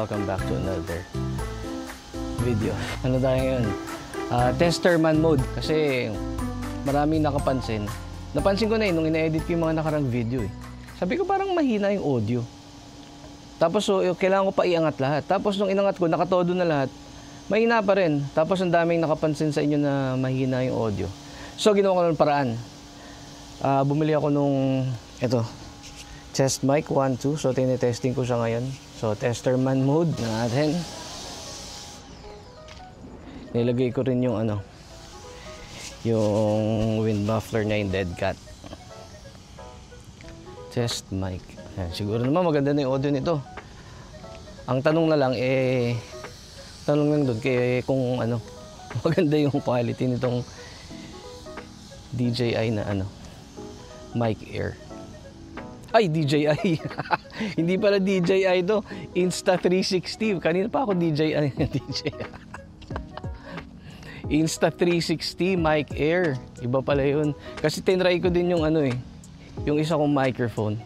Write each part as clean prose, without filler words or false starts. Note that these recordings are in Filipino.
Welcome back to another video. Ano tayo ngayon? Tester man mode. Kasi maraming nakapansin. Napansin ko na nung ina-edit ko yung mga nakarang video eh. Sabi ko parang mahina yung audio. Tapos so, kailangan ko pa iangat lahat. Tapos nung inangat ko, nakatodo na lahat. Mahina pa rin. Tapos ang daming nakapansin sa inyo na mahina yung audio. So ginawa ko ng paraan. Bumili ako nung ito. Chest mic 1, 2. So tinetesting ko siya ngayon. So tester man mode natin. Nilagay ko rin yung yung wind muffler na yung dead cat. Test mic. Ayan, siguro naman maganda na yung audio nito. Ang tanong na lang tanong lang doon kung maganda yung quality nitong DJI na mic Air. Ay, DJI. Hindi pala DJI to. Insta360. Kanina pa ako DJI. Insta360 mic Air. Iba pala yun. Kasi tinry ko din yung yung isa kong microphone.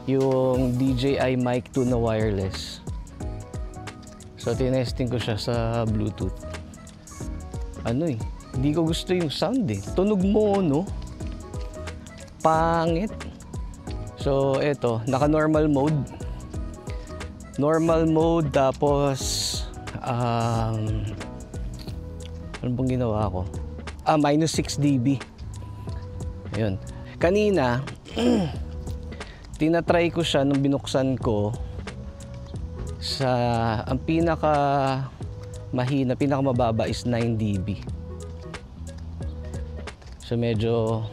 Yung DJI Mic 2 na wireless. So, tinesting ko siya sa Bluetooth. Hindi ko gusto yung sound eh. Tunog mo, no? Pangit. So, eto, naka-normal mode. Normal mode, tapos, ano bang ginawa ko? Minus 6 dB. Ayun. Kanina, tinatry ko siya nung binuksan ko sa, ang pinaka mababa is 9 dB. So, medyo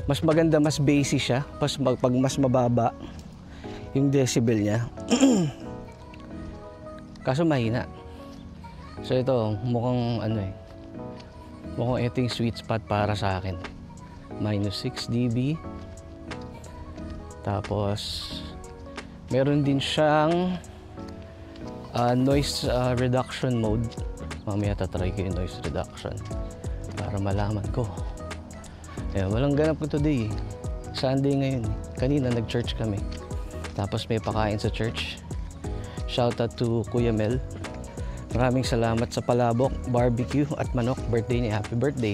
mas maganda, mas bassy siya. Pag mas mababa yung decibel niya. Kaso mahina. So ito, mukhang mukhang ito yung sweet spot para sa akin. Minus 6 dB. Tapos, meron din siyang noise reduction mode. Mamaya tatry ko yung noise reduction para malaman ko. Ayan, walang ganap ko today. Sunday ngayon. Kanina nag-church kami. Tapos may pakain sa church. Shoutout to Kuya Mel. Maraming salamat sa palabok, barbecue at manok. Birthday niya. Happy birthday,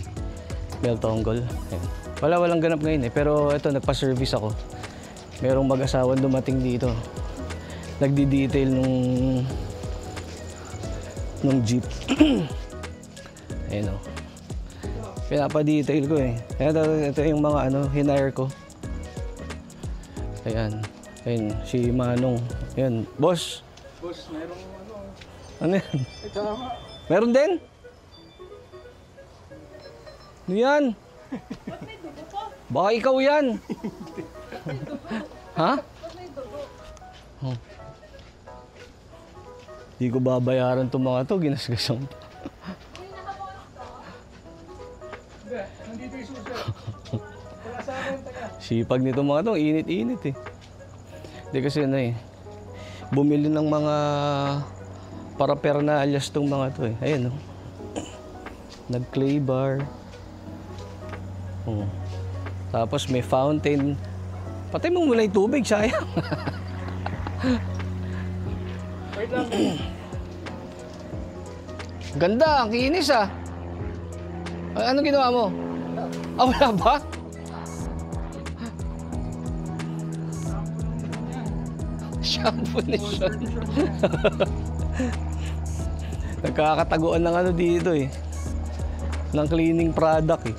Mel Tonggol. Ayan. Walang ganap ngayon eh. Pero ito, nagpa-service ako. Merong mag-asawang dumating dito. Nagdi-detail nung jeep. Ayan o. Pinapa-detail ko eh. Ito yung mga hinire ko. Ayan. Ayan, si Manong. Ayan, boss. Boss, merong Ano yan? Ay, tama. Meron din? Ano yan? Baka ikaw yan. Ha? Oh. Di ko babayaran itong mga to. Ginasgasan pa. Nandito yung susi. Wala sa akin, taga. Sipag nito mga to, init-init eh. Hindi kasi bumili ng mga paraphernalyas tong mga to eh. Ayan oh. Nag-clay bar. Oh. Tapos may fountain. Patay mo muna yung tubig, sayang. Wait lang. Ganda, ang kinis ah. Ano ginawa mo? Wala ba? Shampoo ni Sean. Nagkakataguan ng dito eh. Ng cleaning product eh.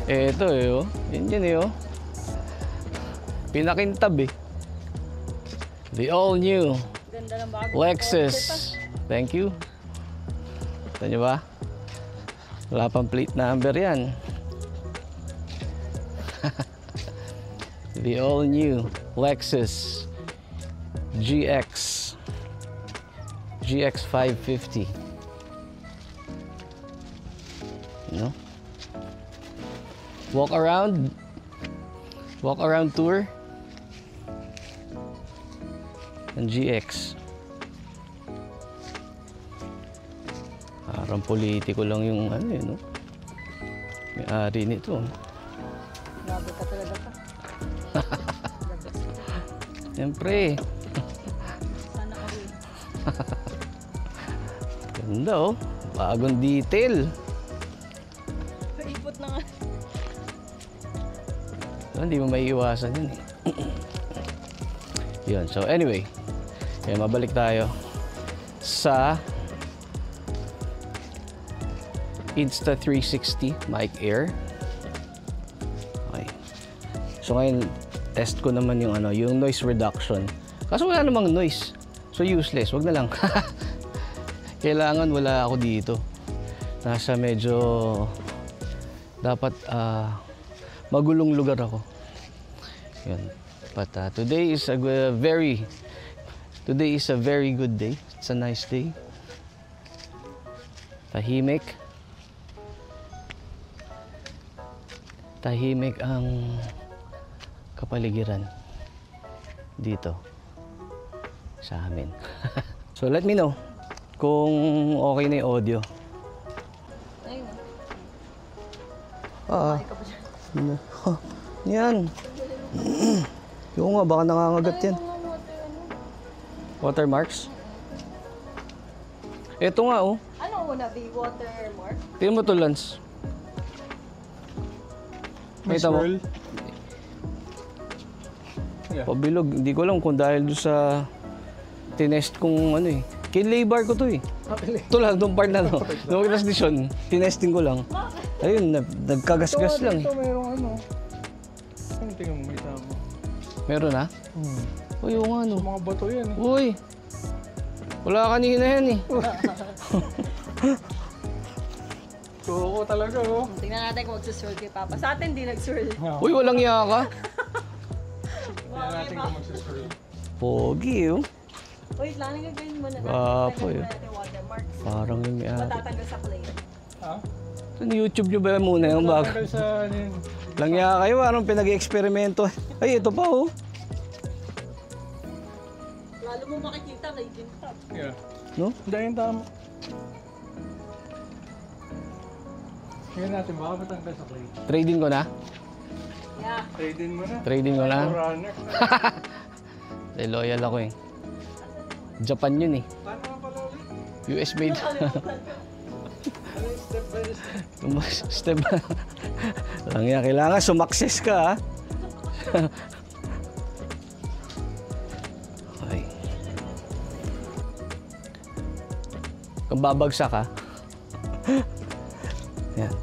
Eto eh oh. Yan eh oh. Pinakintab eh. The all new Lexus. Thank you. Ito nyo ba? Wala pang plate number yan. The all-new Lexus GX 550. You know? Walk around tour ng GX. Parang politiko lang yung ano yun, no? May-ari nito. Grabe ka talaga pa. Siyempre. Sana ka rin. Ganda oh. Bagong detail. Ipot na nga. Hindi mo maiiwasan yun eh. Yun. So anyway. Kaya mabalik tayo sa Insta360 Mic Air. Okay. So ngayon test ko naman yung ano, yung noise reduction. Kaso wala namang noise. So useless, wag na lang. Kailangan wala ako dito. Nasa medyo dapat magulong lugar ako. Yun. But today is a very good day. It's a nice day. Tahimik ang kapaligiran dito sa amin. So let me know kung okay na yung audio. Ayun. Ah, Ikaw pa siya. yan. Yung nga, baka nangangagat yan. Watermarks? Ito nga oh. Ano una, be watermark? Tingnan mo to, Lance. May Kita mo? swirl. Yeah. Pabilog. Hindi ko alam kung dahil doon sa tinest kong ano eh. Kinlay bar ko to eh. Ito lang, itong part na to. Nung transmission, tinesting ko lang. Ayun, nagkagasgas lang eh. Ito merong ano. Ano tingnan mo, may tama. Meron na? Uy, yung ano. Mga bato yan eh. Uy! Wala kanina yan eh. Toko talaga oh. Tingnan natin kung magsuswirl kay Papa. Sa atin, di nag-swirl. Uy, walang iya ka. Tingnan natin kung magsiswirl. Pogi oh. Wait lang, nagagawin mo na. Gwapo eh. Natin watermarks. Parang yung may Matatanggal sa clay. Ha? YouTube nyo ba muna yung bago? Tanggal sa ano yun. Langya kayo, parang pinag-eksperimento. Ay, ito pa oh. Lalo mo makikita kay Ginta. Yeah. No? Dahil tama. Tingnan natin, baka matanggal sa play. Trading ko na. Yeah. Trade in mo na. Trading ko na. Runner. Eh, loyal ako eh. Japan yun eh. Paano nga pala ulit? US made. Ano yung step by step? Step. Lang yan. Kailangan sumakses ka ha. Okay. Kung babagsak ha. Yan.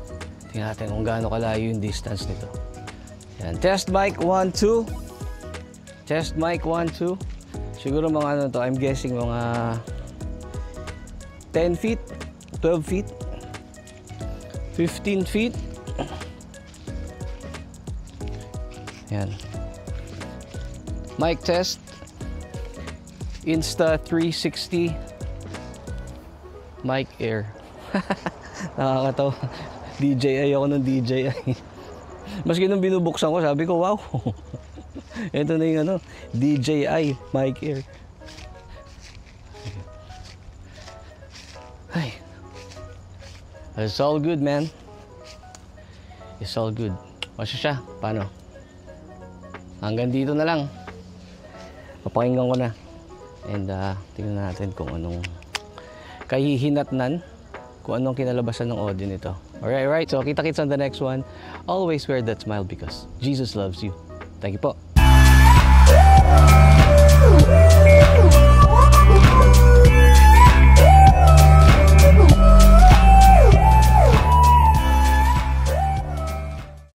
Tingnan natin kung gaano kalayo yung distance nito. Yan. Test mic 1, 2. Test mic 1, 2. Siguro mga ano to, I'm guessing mga 10 feet, 12 feet, 15 feet. Yan. Mic test. Insta360 Mic Air. Nakakatawa. DJI ako ng DJI. Maski nung binubuksan ko, sabi ko, wow. Ito na yung ano, DJI Mic Air. Ay. It's all good, man. It's all good. O siya, paano? Hanggang dito na lang. Papakinggan ko na. And tingnan natin kung anong kahihinatnan, kung anong kinalabasan ng audio nito. Alright. So, kita-kits on the next one. Always wear that smile because Jesus loves you. Thank you po.